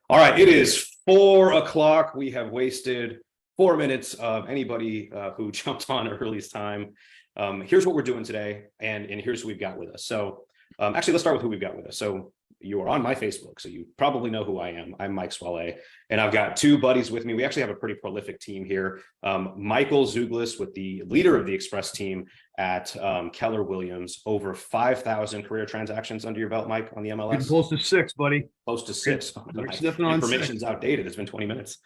All right, it is 4 o'clock. We have wasted 4 minutes of anybody who jumped on early's time. Here's what we're doing today, and here's who we've got with us. So actually, let's start with who we've got with us. So you are on my Facebook, so you probably know who I am. I'm Mike Swaleh, and I've got two buddies with me. We actually have a pretty prolific team here. Michael Zouglas, with the leader of the Express team at Keller Williams, over 5,000 career transactions under your belt, Mike, on the MLS. Getting close to 6, buddy. Close to 6. Information's outdated. It's been 20 minutes.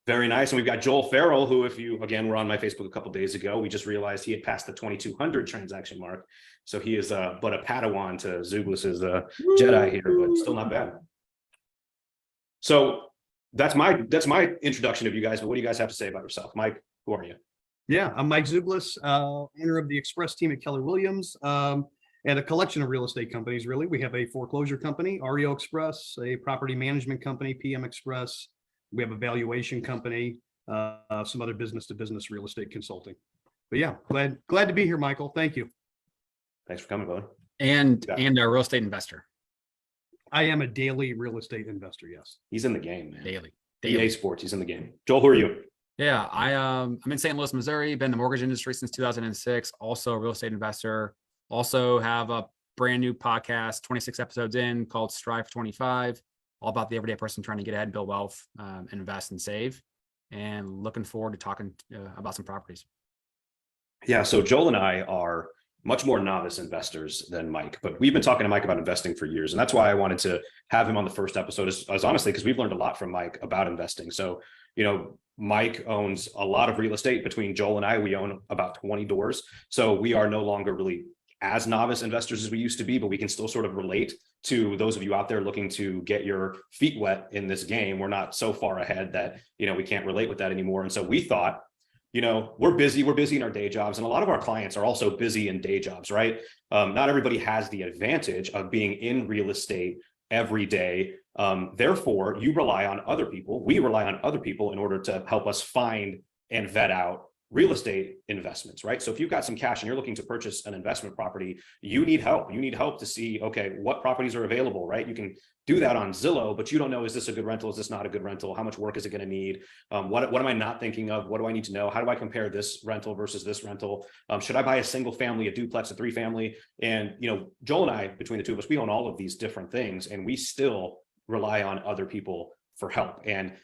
Very nice. And we've got Joel Farrell, who, if you, again, were on my Facebook a couple days ago, we just realized he had passed the 2,200 transaction mark. So he is but a Padawan to Zouglas's Jedi here, but still not bad. So that's my introduction of you guys. But what do you guys have to say about yourself? Mike, who are you? Yeah, I'm Mike Zouglas, owner of the Express team at Keller Williams, and a collection of real estate companies, really. We have a foreclosure company, REO Express, a property management company, PM Express. We have a valuation company, some other business-to-business real estate consulting. But yeah, glad to be here, Michael. Thank you. Thanks for coming, bud. And a real estate investor. I am a daily real estate investor, yes. He's in the game, man. Daily. EA Sports, he's in the game. Joel, who are you? Yeah, I'm in St. Louis, Missouri, been in the mortgage industry since 2006, also a real estate investor. Also have a brand new podcast, 26 episodes in, called Strive for 25, all about the everyday person trying to get ahead and build wealth, invest and save, and looking forward to talking about some properties. Yeah, so Joel and I are much more novice investors than Mike, but we've been talking to Mike about investing for years. And that's why I wanted to have him on the first episode, is honestly, because we've learned a lot from Mike about investing. So, Mike owns a lot of real estate. Between Joel and I, we own about 20 doors. So we are no longer really as novice investors as we used to be, but we can still sort of relate to those of you out there looking to get your feet wet in this game. We're not so far ahead that, we can't relate with that anymore. And so we thought, we're busy in our day jobs, and a lot of our clients are also busy in day jobs, right? Not everybody has the advantage of being in real estate every day. Therefore, you rely on other people. We rely on other people in order to help us find and vet out real estate investments, right? So if you've got some cash and you're looking to purchase an investment property, you need help. You need help to see, okay, what properties are available, right? You can do that on Zillow, but you don't know, is this a good rental? Is this not a good rental? How much work is it going to need? What am I not thinking of? What do I need to know? How do I compare this rental versus this rental? Should I buy a single family, a duplex, a 3-family? And, Joel and I, between the two of us, we own all of these different things, and we still rely on other people for help. And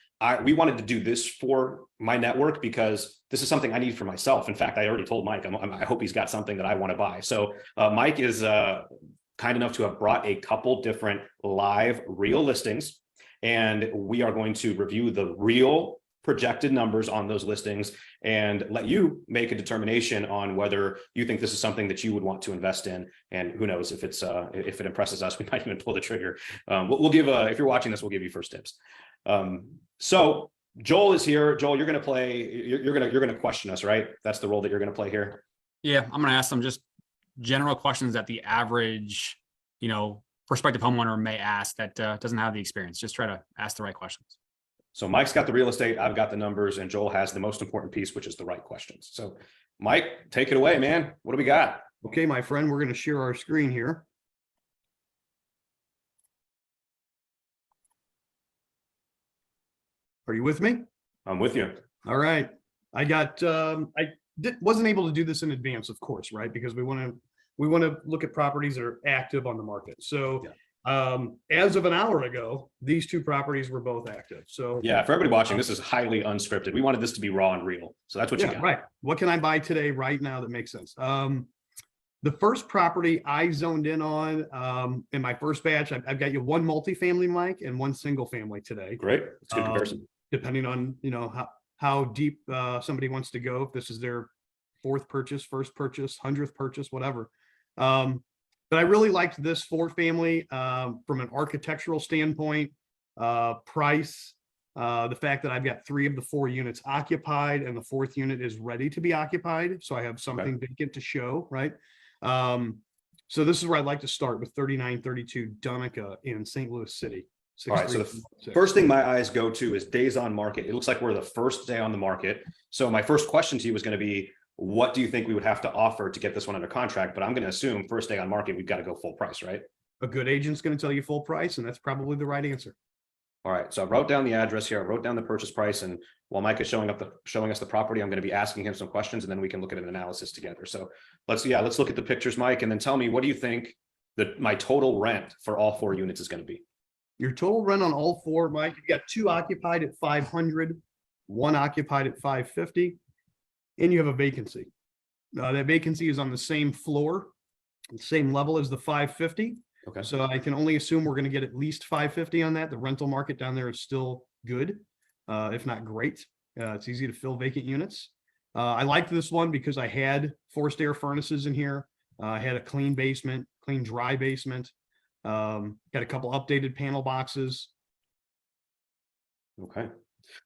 we wanted to do this for my network because this is something I need for myself. In fact, I already told Mike, I hope he's got something that I want to buy. So Mike is kind enough to have brought a couple different live real listings, and we are going to review the real projected numbers on those listings and let you make a determination on whether you think this is something that you would want to invest in. And who knows, if it impresses us, we might even pull the trigger. We'll give if you're watching this, we'll give you first tips. So Joel is here. Joel, you're going to play. You're going to question us, right? That's the role that you're going to play here. Yeah, I'm going to ask some just general questions that the average, prospective homeowner may ask that doesn't have the experience. Just try to ask the right questions. So Mike's got the real estate, I've got the numbers, and Joel has the most important piece, which is the right questions. So Mike, take it away, man. What do we got? Okay, my friend, we're going to share our screen here. Are you with me? I'm with you. All right. I got, wasn't able to do this in advance, of course, right? Because we want to look at properties that are active on the market. So as of an hour ago, these two properties were both active. So yeah, for everybody watching, this is highly unscripted. We wanted this to be raw and real. So that's what you got. Right. What can I buy today, right now, that makes sense? The first property I zoned in on in my first batch, I've got you one multifamily, Mike, and one single family today. Great. That's a good comparison. Depending on, how deep somebody wants to go, if this is their fourth purchase, first purchase, 100th purchase, whatever. But I really liked this 4-family from an architectural standpoint, price, the fact that I've got 3 of the 4 units occupied and the 4th unit is ready to be occupied. So I have something vacant to show, right? So this is where I'd like to start with 3932 Donica in St. Louis City. All right, so the first thing my eyes go to is days on market. It looks like we're the first day on the market. So my first question to you is going to be, what do you think we would have to offer to get this one under contract? But I'm going to assume first day on market, we've got to go full price, right? A good agent's going to tell you full price, and that's probably the right answer. All right, so I wrote down the address here. I wrote down the purchase price, and while Mike is showing us the property, I'm going to be asking him some questions, and then we can look at an analysis together. So let's look at the pictures, Mike, and then tell me, what do you think that my total rent for all 4 units is going to be? Your total rent on all 4, Mike, you got 2 occupied at 500, 1 occupied at 550, and you have a vacancy. That vacancy is on the same floor, same level as the 550. Okay. So I can only assume we're going to get at least 550 on that. The rental market down there is still good, if not great. It's easy to fill vacant units. I liked this one because I had forced air furnaces in here. I had a clean basement, clean dry basement. Got a couple updated panel boxes. Okay.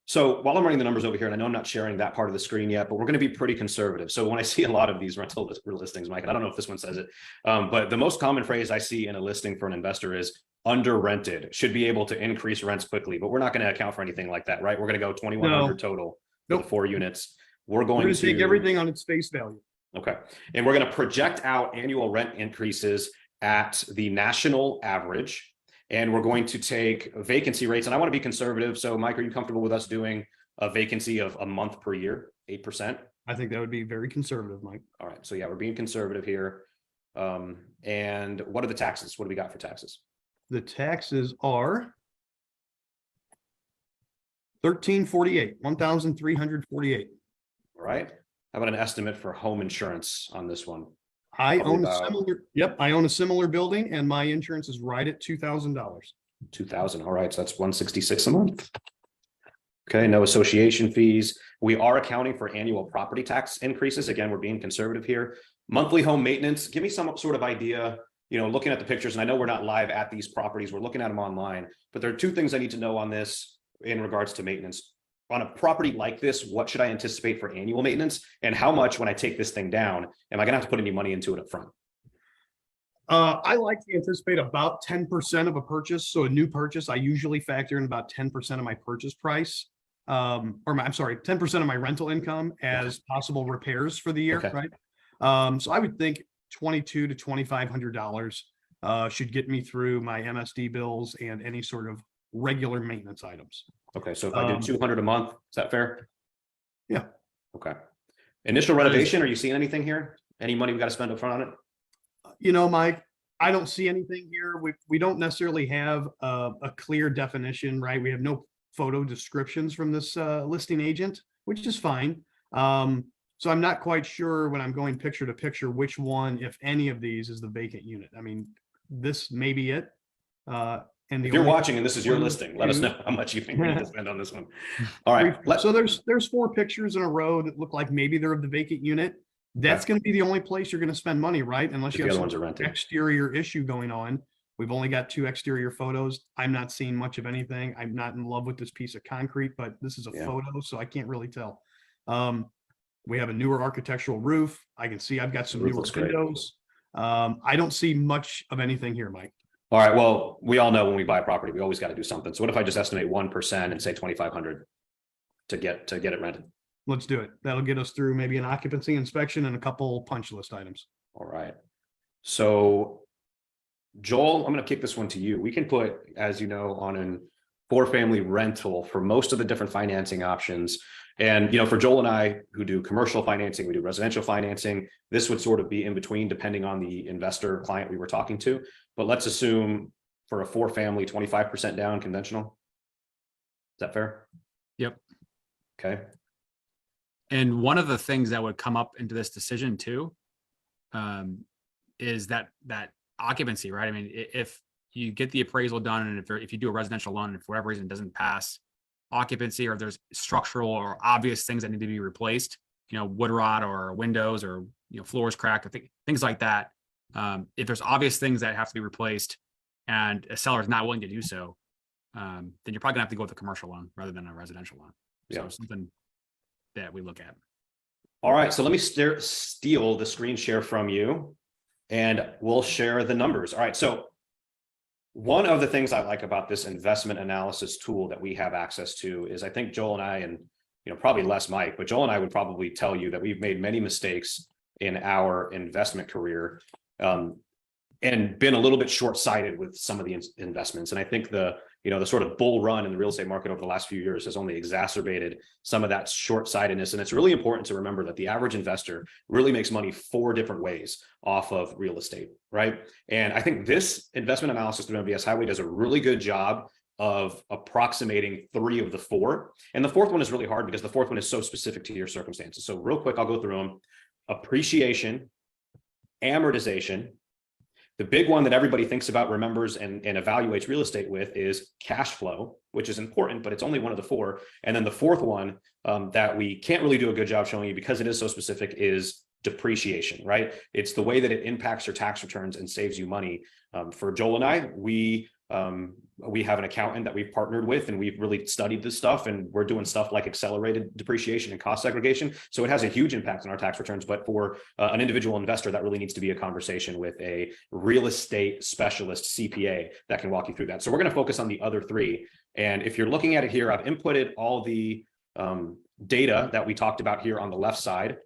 So while I'm running the numbers over here, and I know I'm not sharing that part of the screen yet, but we're going to be pretty conservative. So when I see a lot of these rental listings, Mike, and I don't know if this one says it, but the most common phrase I see in a listing for an investor is under rented, should be able to increase rents quickly, but we're not going to account for anything like that, right? We're going to go 2,100 total for the 4 units. We're going to take everything on its face value. Okay. And we're going to project out annual rent increases at the national average. And we're going to take vacancy rates. And I want to be conservative. So Mike, are you comfortable with us doing a vacancy of a month per year, 8%? I think that would be very conservative, Mike. All right. So yeah, we're being conservative here. And what are the taxes? What do we got for taxes? The taxes are $1,348. All right. How about an estimate for home insurance on this one? I Probably own a about- similar, I own a similar building and my insurance is right at $2,000. 2,000. All right. So that's 166 a month. Okay. No association fees. We are accounting for annual property tax increases. Again, we're being conservative here. Monthly home maintenance. Give me some sort of idea, looking at the pictures, and I know we're not live at these properties. We're looking at them online, but there are 2 things I need to know on this in regards to maintenance. On a property like this, what should I anticipate for annual maintenance, and how much, when I take this thing down, am I going to have to put any money into it up front? I like to anticipate about 10% of a purchase. So a new purchase, I usually factor in about 10% of my purchase price, 10% of my rental income as possible repairs for the year, Okay. right? So I would think $2,200 to $2,500 should get me through my MSD bills and any sort of regular maintenance items. Okay, so if I do 200 a month, is that fair? Yeah. Okay. Initial renovation, are you seeing anything here? Any money we got to spend up front on it? Mike, I don't see anything here. We don't necessarily have a clear definition, right? We have no photo descriptions from this listing agent, which is fine. So I'm not quite sure when I'm going picture to picture, which one, if any of these, is the vacant unit. I mean, this may be it. And If you're watching and this is your listing, let us know how much you think we need to spend on this one. All right. So there's 4 pictures in a row that look like maybe they're of the vacant unit. That's going to be the only place you're going to spend money, right? Unless you have some exterior issue going on. We've only got 2 exterior photos. I'm not seeing much of anything. I'm not in love with this piece of concrete, but this is a photo, so I can't really tell. We have a newer architectural roof. I can see I've got some newer windows. I don't see much of anything here, Mike. All right. Well, we all know when we buy a property, we always got to do something. So what if I just estimate 1% and say 2,500 to get it rented? Let's do it. That'll get us through maybe an occupancy inspection and a couple punch list items. All right. So Joel, I'm going to kick this one to you. We can put, as you know, on an 4-family rental for most of the different financing options. And, for Joel and I, who do commercial financing, we do residential financing, this would sort of be in between depending on the investor client we were talking to. But let's assume for a 4-family, 25% down conventional. Is that fair? Yep. Okay. And one of the things that would come up into this decision too, is that occupancy, right? I mean, if you get the appraisal done and if you do a residential loan and for whatever reason it doesn't pass occupancy, or if there's structural or obvious things that need to be replaced, wood rot or windows or, floors cracked, or things like that. If there's obvious things that have to be replaced and a seller is not willing to do so, then you're probably gonna have to go with a commercial loan rather than a residential loan. So something that we look at. All right. So let me steal the screen share from you and we'll share the numbers. All right. So one of the things I like about this investment analysis tool that we have access to is, I think Joel and I, and probably less Mike, but Joel and I would probably tell you that we've made many mistakes in our investment career, and been a little bit short-sighted with some of the investments. And I think the the sort of bull run in the real estate market over the last few years has only exacerbated some of that short-sightedness. And it's really important to remember that the average investor really makes money 4 different ways off of real estate, right? And I think this investment analysis through MBS Highway does a really good job of approximating 3 of the 4. And the 4th one is really hard because the 4th one is so specific to your circumstances. So real quick, I'll go through them. Appreciation, amortization. The big one that everybody thinks about, remembers, and evaluates real estate with is cash flow, which is important, but it's only one of the 4. And then the 4th one that we can't really do a good job showing you because it is so specific is depreciation, right? It's the way that it impacts your tax returns and saves you money. For Joel and I, we have an accountant that we've partnered with, and we've really studied this stuff, and we're doing stuff like accelerated depreciation and cost segregation. So it has a huge impact on our tax returns. But for an individual investor, that really needs to be a conversation with a real estate specialist CPA that can walk you through that. So we're going to focus on the other 3. And if you're looking at it here, I've inputted all the data that we talked about here on the left side.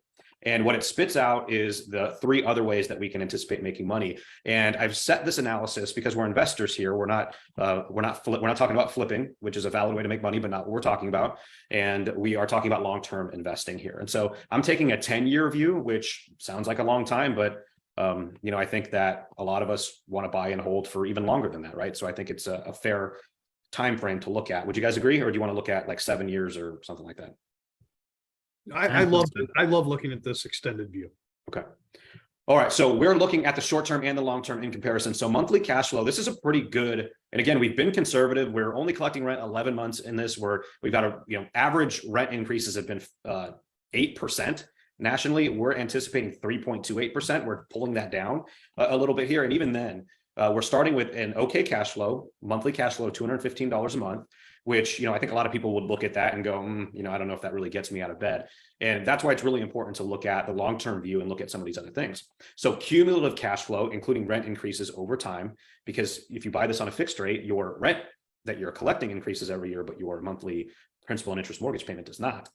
And what it spits out is the 3 other ways that we can anticipate making money. And I've set this analysis because we're investors here. We're not talking about flipping, which is a valid way to make money, but not what we're talking about. And we are talking about long-term investing here. And so I'm taking a 10-year view, which sounds like a long time, but I think that a lot of us want to buy and hold for even longer than that, right? So I think it's a fair time frame to look at. Would you guys agree, or do you want to look at like 7 years or something like that? I love looking at this extended view. Okay. All right. So we're looking at the short term and the long term in comparison. So monthly cash flow, this is a pretty good, and again, we've been conservative. We're only collecting rent 11 months in this, where we've got average rent increases have been 8%. Nationally, we're anticipating 3.28%. We're pulling that down a little bit here. And even then, we're starting with an okay cash flow, monthly cash flow, $215 a month, which, I think a lot of people would look at that and go, I don't know if that really gets me out of bed. And that's why it's really important to look at the long-term view and look at some of these other things. So cumulative cash flow, including rent increases over time, because if you buy this on a fixed rate, your rent that you're collecting increases every year, but your monthly principal and interest mortgage payment does not.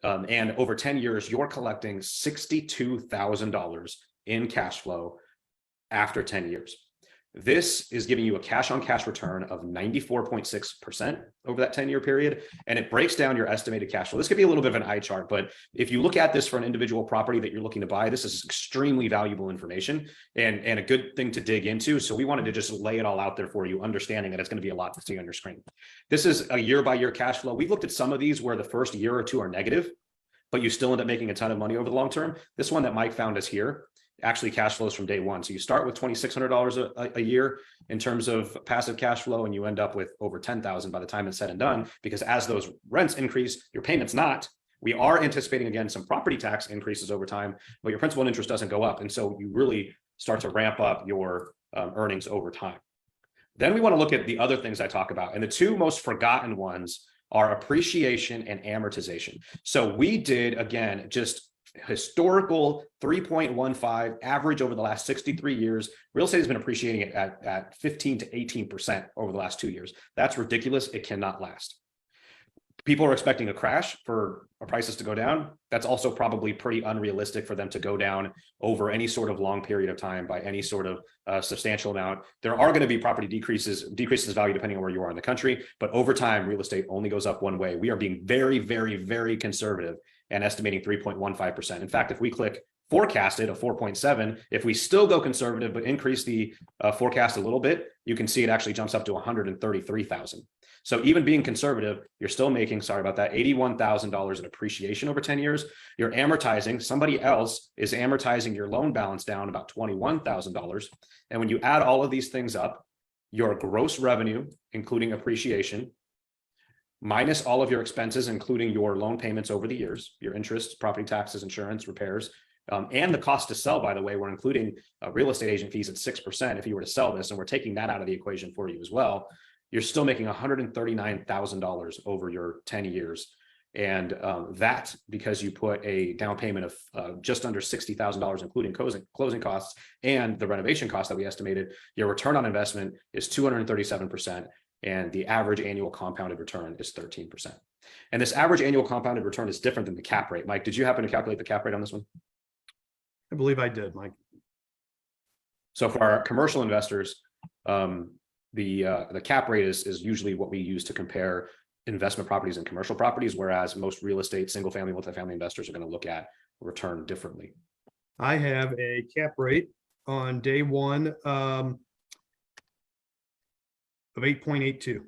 And over 10 years, you're collecting $62,000 in cash flow after 10 years. This is giving you a cash on cash return of 94.6% over that 10-year period. And it breaks down your estimated cash flow. This could be a little bit of an eye chart, but if you look at this for an individual property that you're looking to buy, this is extremely valuable information and a good thing to dig into. So we wanted to just lay it all out there for you, understanding that it's going to be a lot to see on your screen. This is a year by year cash flow. We've looked at some of these where the first year or 2 are negative, but you still end up making a ton of money over the long term. This one that Mike found is here. Actually cash flows from day one. So you start with $2,600 a year in terms of passive cash flow, and you end up with over $10,000 by the time it's said and done, because as those rents increase, your payment's not. We are anticipating, again, some property tax increases over time, but your principal and interest doesn't go up. And so you really start to ramp up your earnings over time. Then we want to look at the other things I talk about. And the 2 most forgotten ones are appreciation and amortization. So we did, again, just historical 3.15 average over the last 63 years. Real estate has been appreciating at 15 to 18% over the last 2 years. That's ridiculous. It cannot last. People are expecting a crash for prices to go down. That's also probably pretty unrealistic for them to go down over any sort of long period of time by any sort of substantial amount. There are going to be property decreases in value depending on where you are in the country, but over time, real estate only goes up one way. We are being very, very, very conservative and estimating 3.15%. In fact, if we click forecasted of 4.7, if we still go conservative but increase the forecast a little bit, you can see it actually jumps up to 133,000. So even being conservative, you're still making, sorry about that, $81,000 in appreciation over 10 years. You're amortizing, somebody else is amortizing your loan balance down about $21,000. And when you add all of these things up, your gross revenue, including appreciation, minus all of your expenses, including your loan payments over the years, your interest, property taxes, insurance, repairs, and the cost to sell, by the way, we're including real estate agent fees at 6% if you were to sell this, and we're taking that out of the equation for you as well. You're still making $139,000 over your 10 years. And that because you put a down payment of just under $60,000, including closing costs and the renovation costs that we estimated, your return on investment is 237%. And the average annual compounded return is 13%. And this average annual compounded return is different than the cap rate. Mike, did you happen to calculate the cap rate on this one? I believe I did, Mike. So for our commercial investors, the cap rate is usually what we use to compare investment properties and commercial properties, whereas most real estate, single family, multifamily investors are going to look at return differently. I have a cap rate on day one of 8.82.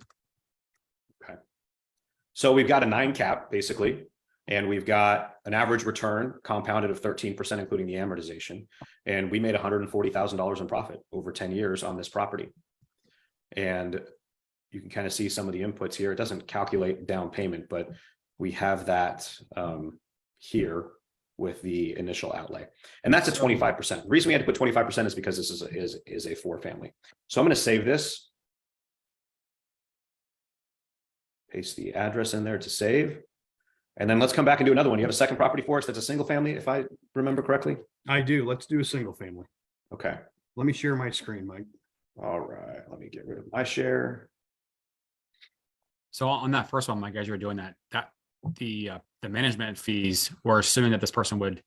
So we've got a 9 cap basically, and we've got an average return compounded of 13%, including the amortization. And we made $140,000 in profit over 10 years on this property. And you can kind of see some of the inputs here. It doesn't calculate down payment, but we have that here with the initial outlay. And that's a 25%. The reason we had to put 25% is because this is a 4-family. So I'm going to save this. Paste the address in there to save. And then let's come back and do another one. You have a second property for us that's a single family, if I remember correctly. I do. Let's do a single family. Okay. Let me share my screen, Mike. All right. Let me get rid of my share. So on that first one, Mike, as you were doing that, the management fees, we're assuming that this person would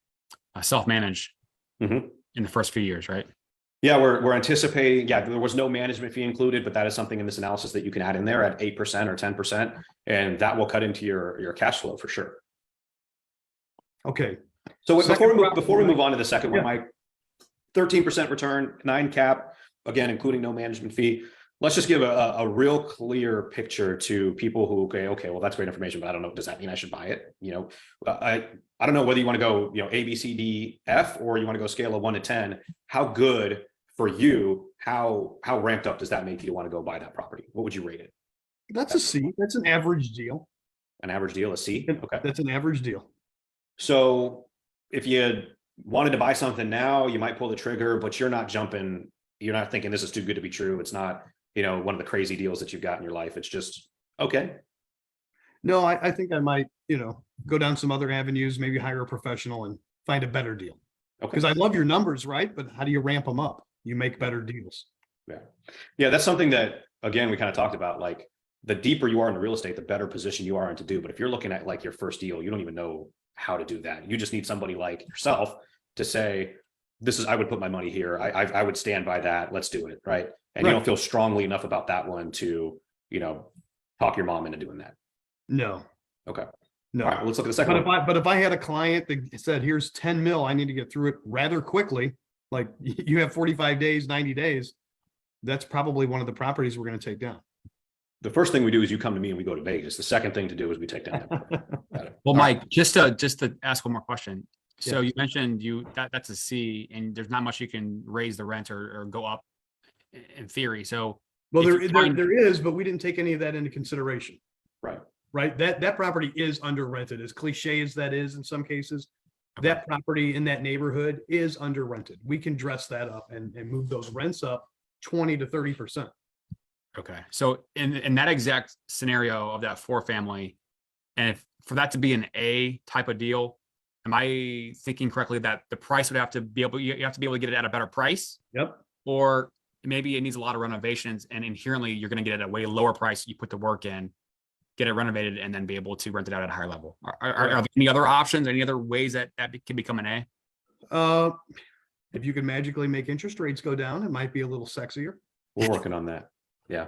self-manage in the first few years, right? Yeah, we're anticipating. Yeah, there was no management fee included, but that is something in this analysis that you can add in there at 8% or 10%, and that will cut into your cash flow for sure. Okay. So Second before we move on to the second one, Yeah. Mike, 13% return, 9 cap, again, including no management fee. Let's just give a real clear picture to people who, okay, well, that's great information, but I don't know, does that mean I should buy it? You know, I don't know whether you want to go, you know, A, B, C, D, F, or you want to go scale of 1 to 10. How good for you, how ramped up does that make you to want to go buy that property? What would you rate it? That's a C. That's an average deal. An average deal, a C? Okay. That's an average deal. So if you wanted to buy something now, you might pull the trigger, but you're not jumping, you're not thinking this is too good to be true. It's not, you know, one of the crazy deals that you've got in your life. It's just, okay. No, I think I might, you know, go down some other avenues, maybe hire a professional and find a better deal. Okay. Because I love your numbers, right? But how do you ramp them up? You make better deals. Yeah, that's something that, again, we kind of talked about, like the deeper you are in real estate, the better position you are in to do. But if you're looking at like your first deal, you don't even know how to do that. You just need somebody like yourself to say, this is, I would put my money here. I would stand by that. Let's do it. Right. And you don't feel strongly enough about that one to, you know, talk your mom into doing that. No. Okay. No. All right, well, let's look at the second one. But if I had a client that said, here's 10 mil, I need to get through it rather quickly. Like you have 45 days, 90 days. That's probably one of the properties we're going to take down. The first thing we do is you come to me and we go to Vegas. The second thing to do is we take down that. Well, Mike, just to ask one more question. So Yeah. you mentioned that's a C, and there's not much you can raise the rent or go up in theory. So Well, if you find- there is, but we didn't take any of that into consideration. Right. Right. That property is under rented, as cliche as that is in some cases. That property in that neighborhood is under rented. We can dress that up and move those rents up 20 to 30%. Okay. So in that exact scenario of that 4-family, and if for that to be an A type of deal, am I thinking correctly that the price would have to be able, you have to be able to get it at a better price? Yep. Or maybe it needs a lot of renovations and inherently you're going to get it at a way lower price. You put the work in, get it renovated, and then be able to rent it out at a higher level. Are there any other options, any other ways that can become an A? If you could magically make interest rates go down, it might be a little sexier. We're working on that. Yeah.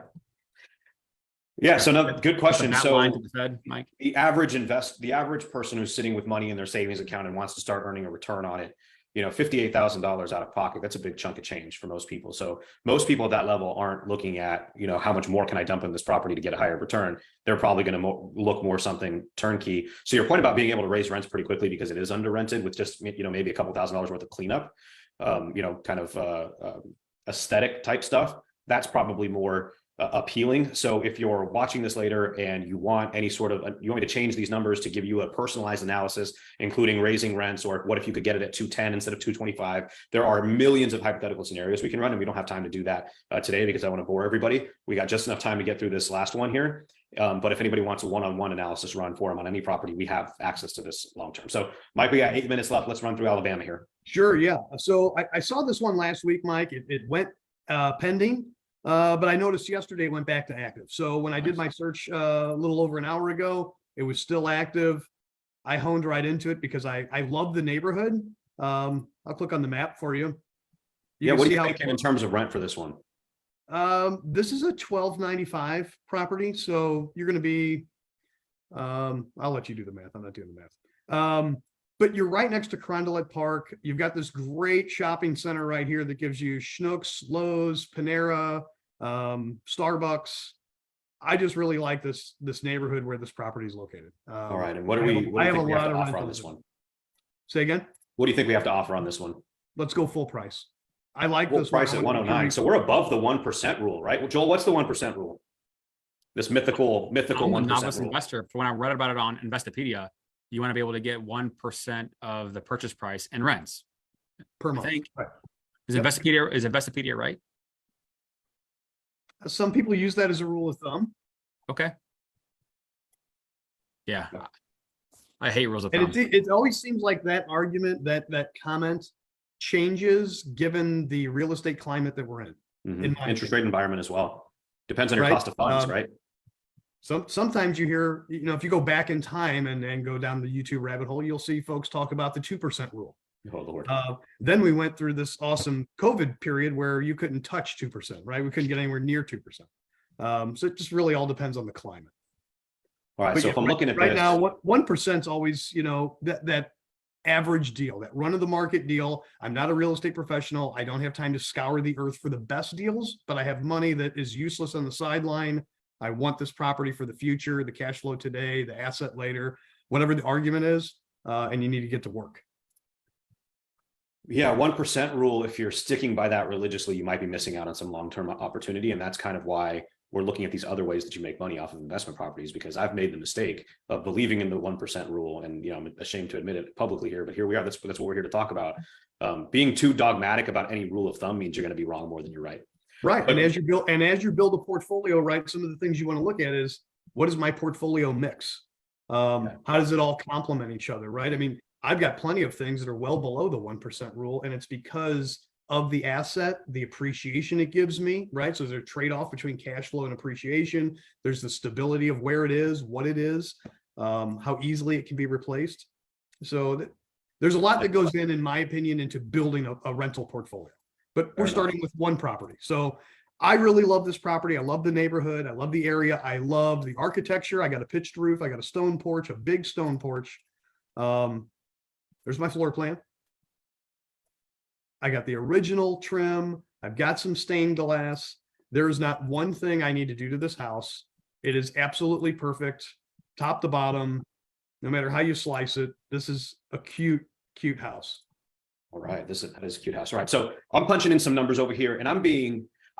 Yeah. So no, good question. That So line to the Fed, Mike. the average person who's sitting with money in their savings account and wants to start earning a return on it, you know, $58,000 out of pocket, that's a big chunk of change for most people. So most people at that level aren't looking at, you know, how much more can I dump in this property to get a higher return? They're probably going to look more something turnkey. So your point about being able to raise rents pretty quickly because it is under rented with just, you know, maybe a couple $1,000s worth of cleanup, you know, kind of aesthetic type stuff, that's probably more appealing. So if you're watching this later and you want any sort of, you want me to change these numbers to give you a personalized analysis, including raising rents, or what if you could get it at 210 instead of 225? There are millions of hypothetical scenarios we can run, and we don't have time to do that today because I want to bore everybody. We got just enough time to get through this last one here. But if anybody wants a one-on-one analysis run for them on any property, we have access to this long-term. So Mike, we got 8 minutes left. Let's run through Alabama here. Sure. Yeah. So I saw this one last week, Mike. It went pending. But I noticed yesterday it went back to active. So when I did my search a little over an hour ago, it was still active. I honed right into it because I love the neighborhood. I'll click on the map for you. Yeah, what do you think in terms of rent for this one? This is a 1295 property, so you're going to be, I'll let you do the math. I'm not doing the math. But you're right next to Carondelet Park. You've got this great shopping center right here that gives you Schnucks, Lowe's, Panera, Starbucks. I just really like this neighborhood where this property is located. All right. And what do you think we have to offer on this one? Say again? What do you think we have to offer on this one? Let's go full price. I like Full this price at 109. So we're above the 1% rule, right? Well, Joel, what's the 1% rule? This mythical I'm a 1% novice rule. investor. When I read about it on Investopedia, you want to be able to get 1% of the purchase price and rents per I month. think. Right. Is Investopedia right? Some people use that as a rule of thumb. Okay. Yeah. I hate rules of And thumb. it always seems like that argument, that comment changes given the real estate climate that we're in. Mhm. Interest rate environment as well. Depends on your Right. cost of funds, right? Sometimes you hear, if you go back in time and go down the YouTube rabbit hole, you'll see folks talk about the 2% rule. Oh, Lord. Then we went through this awesome COVID period where you couldn't touch 2%, right? We couldn't get anywhere near 2%. So it just really all depends on the climate. All right. But So yeah, if I'm looking at right this, now, 1% is always, that average deal, that run of the market deal. I'm not a real estate professional. I don't have time to scour the earth for the best deals, but I have money that is useless on the sideline. I want this property for the future, the cash flow today, the asset later, whatever the argument is, and you need to get to work. yeah, 1% rule, if you're sticking by that religiously, you might be missing out on some long-term opportunity. And that's kind of why we're looking at these other ways that you make money off of investment properties, because I've made the mistake of believing in the 1% rule. And, I'm ashamed to admit it publicly here, but here we are. That's what we're here to talk about. Being too dogmatic about any rule of thumb means you're going to be wrong more than you're right. Right. And as you build a portfolio, right, some of the things you want to look at is, what is my portfolio mix? How does it all complement each other? Right. I mean, I've got plenty of things that are well below the 1% rule, and it's because of the asset, the appreciation it gives me, right? So there's a trade-off between cash flow and appreciation. There's the stability of where it is, what it is, how easily it can be replaced. So there's a lot that goes in my opinion, into building a rental portfolio. But we're starting with one property. So I really love this property. I love the neighborhood. I love the area. I love the architecture. I got a pitched roof. I got a stone porch, a big stone porch. There's my floor plan. I got the original trim. I've got some stained glass. There is not one thing I need to do to this house. It is absolutely perfect, top to bottom, no matter how you slice it. This is a cute house. All right. That is a cute house. All right. So I'm punching in some numbers over here, and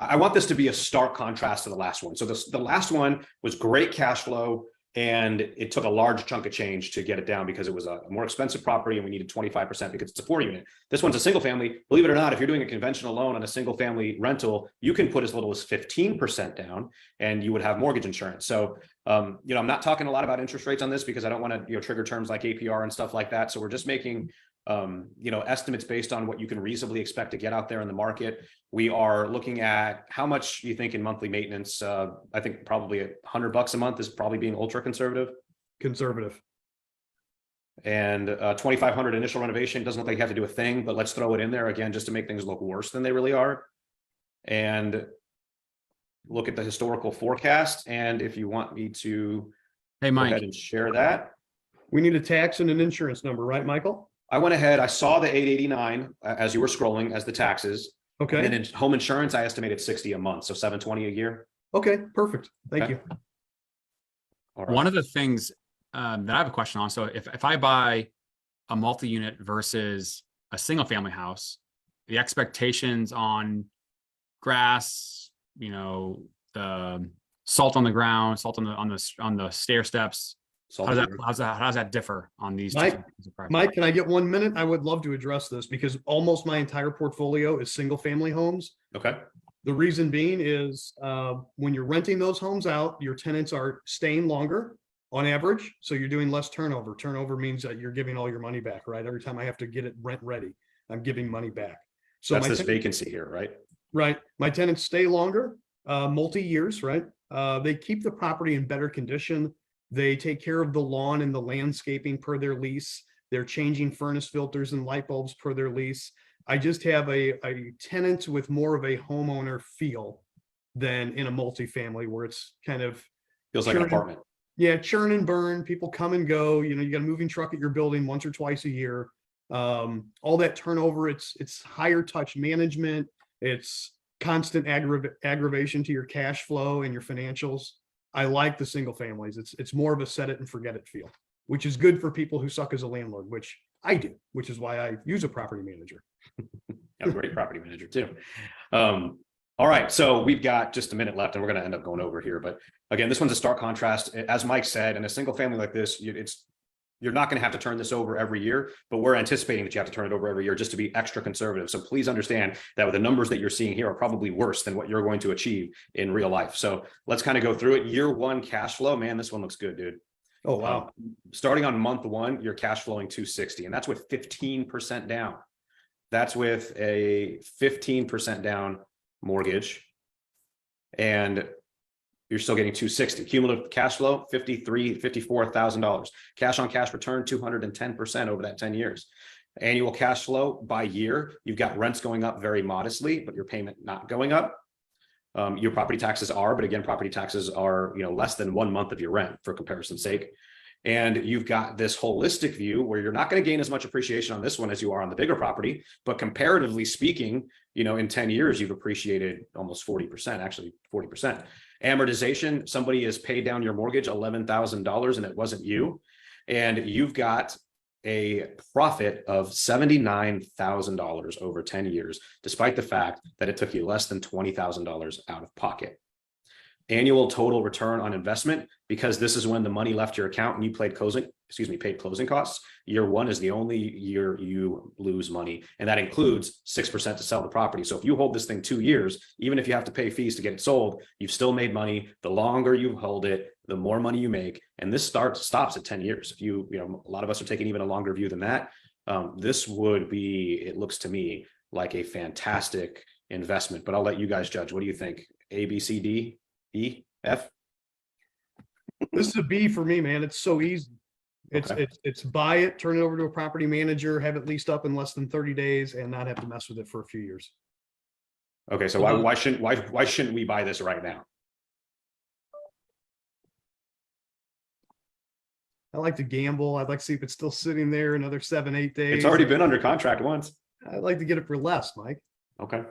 I want this to be a stark contrast to the last one. So the last one was great cash flow, and it took a large chunk of change to get it down because it was a more expensive property and we needed 25% because it's a 4-unit. This one's a single family. Believe it or not, if you're doing a conventional loan on a single family rental, you can put as little as 15% down and you would have mortgage insurance. So, I'm not talking a lot about interest rates on this because I don't want to, trigger terms like APR and stuff like that. So we're just making estimates based on what you can reasonably expect to get out there in the market. We are looking at how much you think in monthly maintenance. I think probably $100 a month is probably being ultra conservative. And 2,500 initial renovation. Doesn't look like you have to do a thing, but let's throw it in there again, just to make things look worse than they really are. And look at the historical forecast. And if you want me to Hey, go Mike. ahead and share that. We need a tax and an insurance number, right, Michael? I went ahead, I saw the 889 as you were scrolling as the taxes. Okay. And then in home insurance, I estimated 60 a month. So 720 a year. Okay, perfect. Thank Okay. you. All right. One of the things that I have a question on. So if I buy a multi-unit versus a single family house, the expectations on grass, the salt on the ground, salt on the stair steps. How does that differ on these? Mike, can I get 1 minute? I would love to address this because almost my entire portfolio is single family homes. Okay. The reason being is when you're renting those homes out, your tenants are staying longer on average. So you're doing less turnover. Turnover means that you're giving all your money back, right? Every time I have to get it rent ready, I'm giving money back. So that's this vacancy here, right? Right. My tenants stay longer, multi-years, right? They keep the property in better condition. They take care of the lawn and the landscaping per their lease. They're changing furnace filters and light bulbs per their lease. I just have a tenant with more of a homeowner feel than in a multifamily where it's kind of Feels like an churn and- apartment. yeah, churn and burn. People come and go. You know, you got a moving truck at your building once or twice a year. All that turnover. It's higher touch management. It's constant aggravation to your cash flow and your financials. I like the single families. It's more of a set it and forget it feel, which is good for people who suck as a landlord, which I do, which is why I use a property manager. I'm a great property manager too. All right, so we've got just a minute left, and we're going to end up going over here. But again, this one's a stark contrast. As Mike said, in a single family like this, you're not going to have to turn this over every year, but we're anticipating that you have to turn it over every year just to be extra conservative. So please understand that the numbers that you're seeing here are probably worse than what you're going to achieve in real life. So let's kind of go through it. Year one cash flow, man, this one looks good, dude. Oh, wow. Starting on month one, you're cash flowing 260, and that's with 15% down. That's with a 15% down mortgage, and you're still getting 260. Cumulative cash flow, $54,000. Cash on cash return, 210% over that 10 years. Annual cash flow by year, you've got rents going up very modestly, but your payment not going up. Your property taxes are, but again, property taxes are, less than 1 month of your rent for comparison's sake. And you've got this holistic view where you're not going to gain as much appreciation on this one as you are on the bigger property, but comparatively speaking, in 10 years, you've appreciated almost 40%, actually 40%. Amortization, somebody has paid down your mortgage $11,000 and it wasn't you. And you've got a profit of $79,000 over 10 years, despite the fact that it took you less than $20,000 out of pocket. Annual total return on investment, because this is when the money left your account and you paid closing costs. Year one is the only year you lose money, and that includes 6% to sell the property. So if you hold this thing 2 years, even if you have to pay fees to get it sold, you've still made money. The longer you hold it, the more money you make, and this stops at 10 years. If a lot of us are taking even a longer view than that. This would be, it looks to me like a fantastic investment, but I'll let you guys judge. What do you think? A, B, C, D, E, F? This is a B for me, man. It's so easy. It's buy it, turn it over to a property manager, have it leased up in less than 30 days, and not have to mess with it for a few years. Okay, so why shouldn't we buy this right now? I like to gamble. I'd like to see if it's still sitting there another 7-8 days. It's already been under contract once. I'd like to get it for less, Mike. Okay.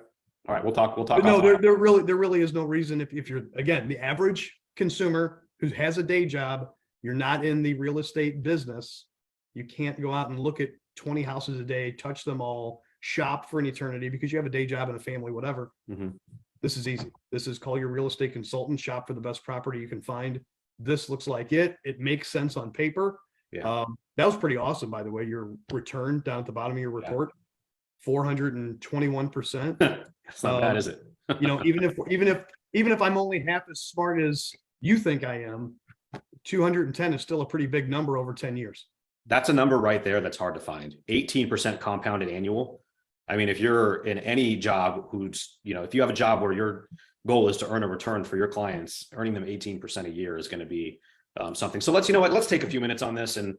All right, we'll talk. But no, there really is no reason if you're, again, the average consumer who has a day job, you're not in the real estate business. You can't go out and look at 20 houses a day, touch them all, shop for an eternity because you have a day job and a family, whatever. Mm-hmm. This is easy. This is call your real estate consultant, shop for the best property you can find. This looks like it. It makes sense on paper. Yeah. That was pretty awesome, by the way. Your return down at the bottom of your report, 421%. That's not bad, is it? even if I'm only half as smart as you think I am, 210 is still a pretty big number over 10 years. That's a number right there that's hard to find. 18% compounded annual. I mean, if you're in any job if you have a job where your goal is to earn a return for your clients, earning them 18% a year is going to be something. So let's take a few minutes on this. And,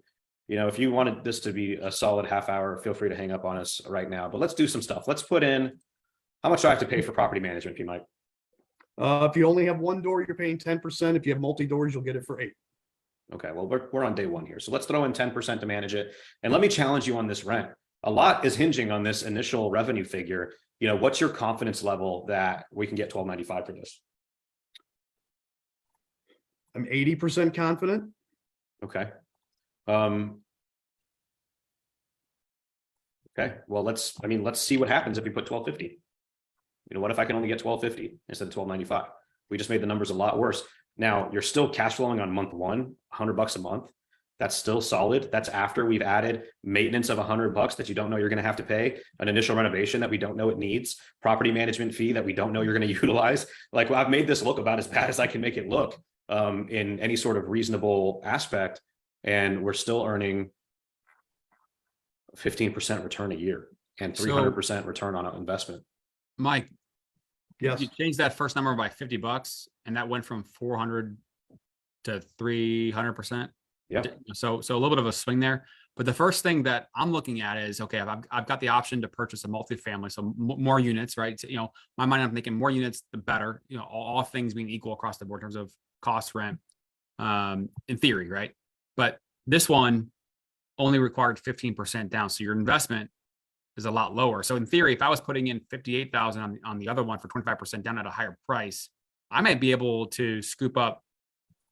if you wanted this to be a solid half hour, feel free to hang up on us right now, but let's do some stuff. Let's put in, how much do I have to pay for property management fee, Mike? If you only have one door, you're paying 10%. If you have multi-doors, you'll get it for 8%. Okay, well, we're on day one here. So let's throw in 10% to manage it. And let me challenge you on this rent. A lot is hinging on this initial revenue figure. What's your confidence level that we can get $12.95 for this? I'm 80% confident. Okay. Okay, well, let's see what happens if we put $12.50. What if I can only get $12.50 instead of $12.95? We just made the numbers a lot worse. Now you're still cash flowing on month one, $100 a month. That's still solid. That's after we've added maintenance of $100 that you don't know you're going to have to pay, an initial renovation that we don't know it needs, property management fee that we don't know you're going to utilize. I've made this look about as bad as I can make it look in any sort of reasonable aspect. And we're still earning 15% return a year and 300% return on an investment. Mike, yes, you changed that first number by $50 and that went from 400 to 300%. Yeah. So a little bit of a swing there. But the first thing that I'm looking at is, okay, I've got the option to purchase a multifamily, so more units, right? So, my mind, I'm thinking more units, the better, all things being equal across the board in terms of cost, rent, in theory, right? But this one only required 15% down. So your investment is a lot lower. So in theory, if I was putting in 58,000 on the other one for 25% down at a higher price, I might be able to scoop up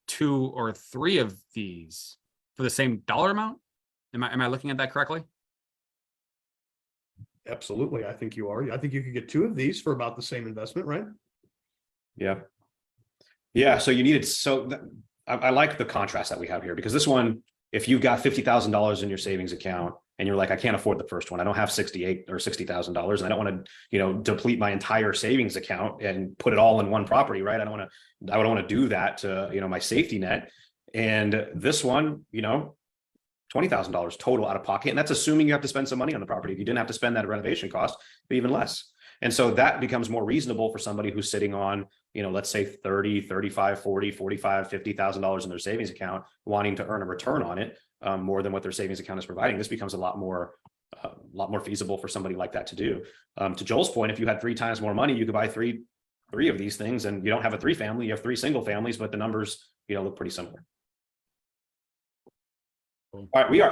2 or 3 of these for the same dollar amount. Am I looking at that correctly? Absolutely. I think you are. I think you could get 2 of these for about the same investment, right? Yeah. Yeah. So you needed, I like the contrast that we have here, because this one, if you've got $50,000 in your savings account and you're like, I can't afford the first one, I don't have $68,000 or $60,000, and I don't want to, deplete my entire savings account and put it all in one property, right? I don't want to do that to, my safety net. And this one, $20,000 total out of pocket. And that's assuming you have to spend some money on the property. If you didn't have to spend that renovation cost, it'd be even less. And so that becomes more reasonable for somebody who's sitting on, let's say 30, 35, 40, 45, $50,000 in their savings account, wanting to earn a return on it, more than what their savings account is providing. This becomes a lot more feasible for somebody like that to do. To Joel's point, if you had 3 times more money, you could buy three of these things, and you don't have a 3 family, you have 3 single families, but the numbers, look pretty similar. All right, we are